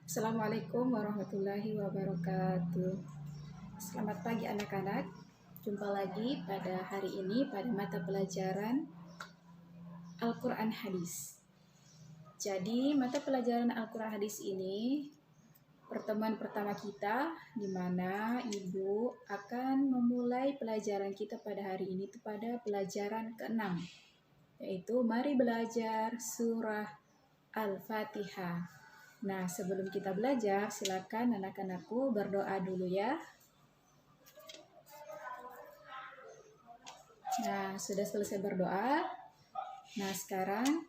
Assalamualaikum warahmatullahi wabarakatuh. Selamat pagi anak-anak. Jumpa lagi pada hari ini pada mata pelajaran Al-Quran Hadis. Jadi mata pelajaran Al-Quran Hadis ini pertemuan pertama kita, di mana Ibu akan memulai pelajaran kita pada hari ini pada pelajaran ke-6, yaitu mari belajar surah Al-Fatihah. Nah, sebelum kita belajar, silakan anak-anakku berdoa dulu ya. Nah, sudah selesai berdoa. Nah, sekarang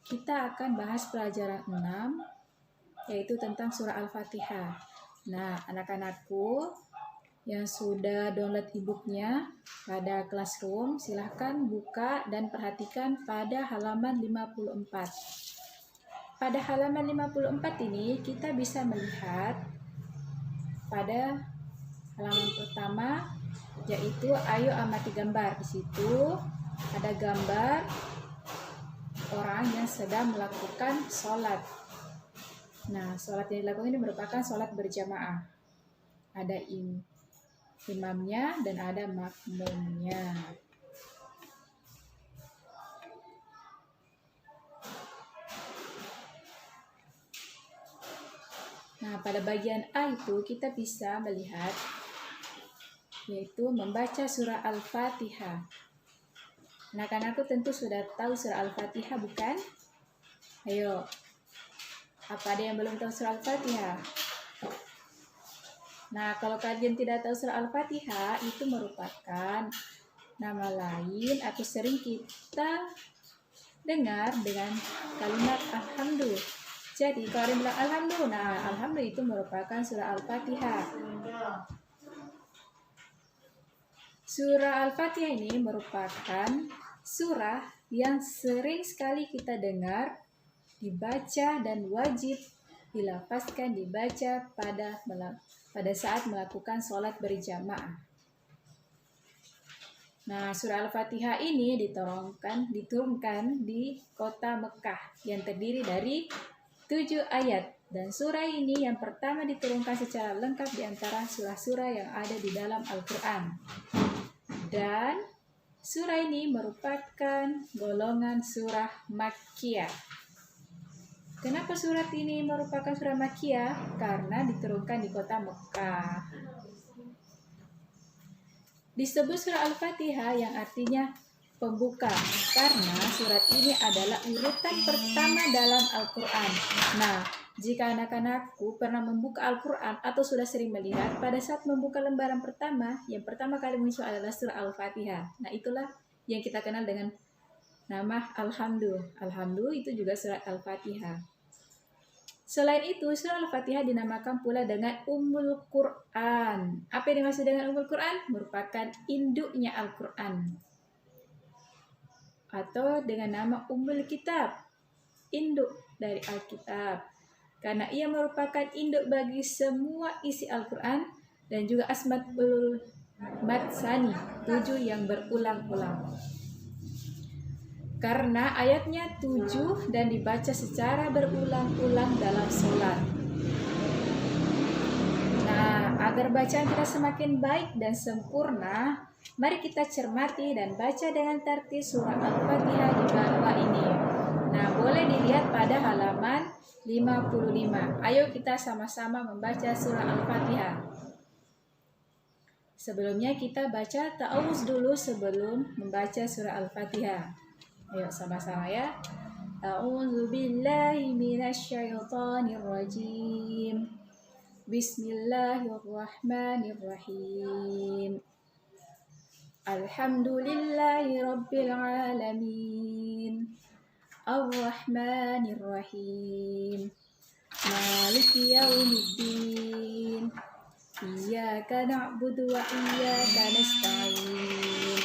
kita akan bahas pelajaran 6, yaitu tentang surah Al-Fatihah. Nah, anak-anakku yang sudah download e-booknya pada Classroom, silahkan buka dan perhatikan pada halaman 54. Pada halaman 54 ini kita bisa melihat pada halaman pertama, yaitu ayo amati gambar. Di situ ada gambar orang yang sedang melakukan sholat. Nah, sholat yang dilakukan ini merupakan sholat berjamaah. Ada imamnya dan ada makmumnya. Nah, pada bagian A itu kita bisa melihat, yaitu membaca surah Al-Fatihah. Anak-anakku tentu sudah tahu surah Al-Fatihah, bukan? Ayo, apa ada yang belum tahu surah Al-Fatihah? Nah, kalau kalian tidak tahu surah Al-Fatihah, itu merupakan nama lain atau sering kita dengar dengan kalimat Alhamdulillah. Jadi, kalau ada yang bilang Alhamdulillah, nah Alhamdulillah itu merupakan surah Al-Fatihah. Surah Al-Fatihah ini merupakan surah yang sering sekali kita dengar, dibaca dan wajib dilafazkan dibaca pada saat melakukan sholat berjamaah. Nah, surah Al-Fatihah ini diturunkan di kota Mekah yang terdiri dari 7 ayat. Dan surah ini yang pertama diturunkan secara lengkap di antara surah-surah yang ada di dalam Al-Quran. Dan surah ini merupakan golongan surah Makkiyah. Kenapa surat ini merupakan surah Makkiyah? Karena diturunkan di kota Mekah. Disebut surah Al-Fatihah yang artinya pembuka, karena surat ini adalah urutan pertama dalam Al-Quran. Nah, jika anak-anakku pernah membuka Al-Quran atau sudah sering melihat, pada saat membuka lembaran pertama, yang pertama kali muncul adalah surah Al-Fatihah. Nah, itulah yang kita kenal dengan nama Alhamdulillah. Alhamdulillah itu juga surat Al-Fatihah. Selain itu, surah Al-Fatihah dinamakan pula dengan Ummul Quran. Apa yang dimaksud dengan Ummul Quran? Merupakan induknya Al-Quran. Atau dengan nama Ummul Kitab, induk dari Alkitab, karena ia merupakan induk bagi semua isi Al-Quran dan juga Asmaul Matsani, 7 yang berulang-ulang. Karena ayatnya 7 dan dibaca secara berulang-ulang dalam sholat. Nah, agar bacaan kita semakin baik dan sempurna, mari kita cermati dan baca dengan tertib surah Al-Fatihah di bawah ini. Nah, boleh dilihat pada halaman 55. Ayo kita sama-sama membaca surah Al-Fatihah. Sebelumnya kita baca ta'awuz dulu sebelum membaca surah Al-Fatihah. Ayo sama-sama ya. A'udzu billahi minasyaitonir rajim. Bismillahirrahmanirrahim. Alhamdulillahi rabbil alamin. Ar-Rahmanir-Rahim. Maliki yaumiddin. Iyyaka na'budu wa iyyaka nasta'in.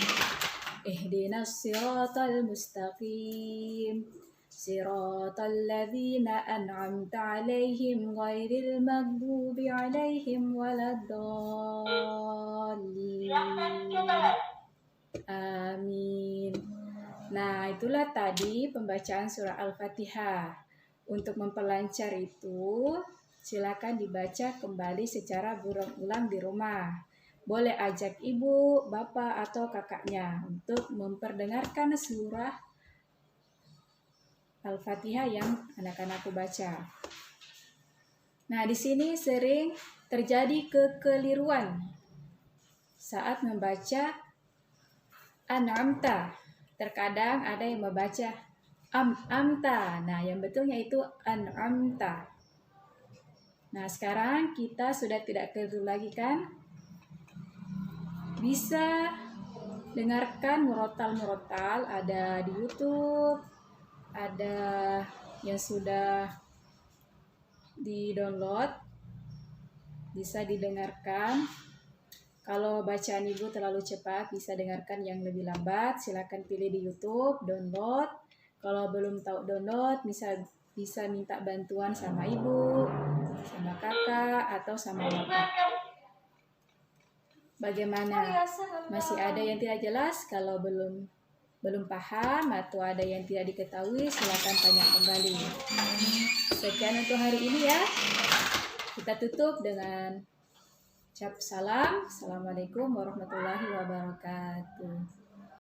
Ihdinas siratal mustaqim. Siratal ladzina an'amta 'alaihim ghairil maghdubi 'alaihim waladdallin. Amin. Nah, itulah tadi pembacaan surah Al-Fatihah. Untuk memperlancar itu, silakan dibaca kembali secara berulang-ulang di rumah. Boleh ajak ibu, bapak, atau kakaknya untuk memperdengarkan surah Al-Fatihah yang anak-anakku baca. Nah, di sini sering terjadi kekeliruan saat membaca An'amta. Terkadang ada yang membaca Amta. Nah, yang betulnya itu An'amta. Nah, sekarang kita sudah tidak keliru lagi kan? Bisa dengarkan murotal-murotal, ada di YouTube, ada yang sudah di-download, bisa didengarkan. Kalau bacaan ibu terlalu cepat, bisa dengarkan yang lebih lambat. Silakan pilih di YouTube, download. Kalau belum tahu download, bisa minta bantuan sama ibu, sama kakak, atau sama bapak. Bagaimana? Masih ada yang tidak jelas? Kalau belum paham atau ada yang tidak diketahui, silakan tanya kembali. Sekian untuk hari ini ya. Kita tutup dengan ucap salam. Assalamualaikum warahmatullahi wabarakatuh.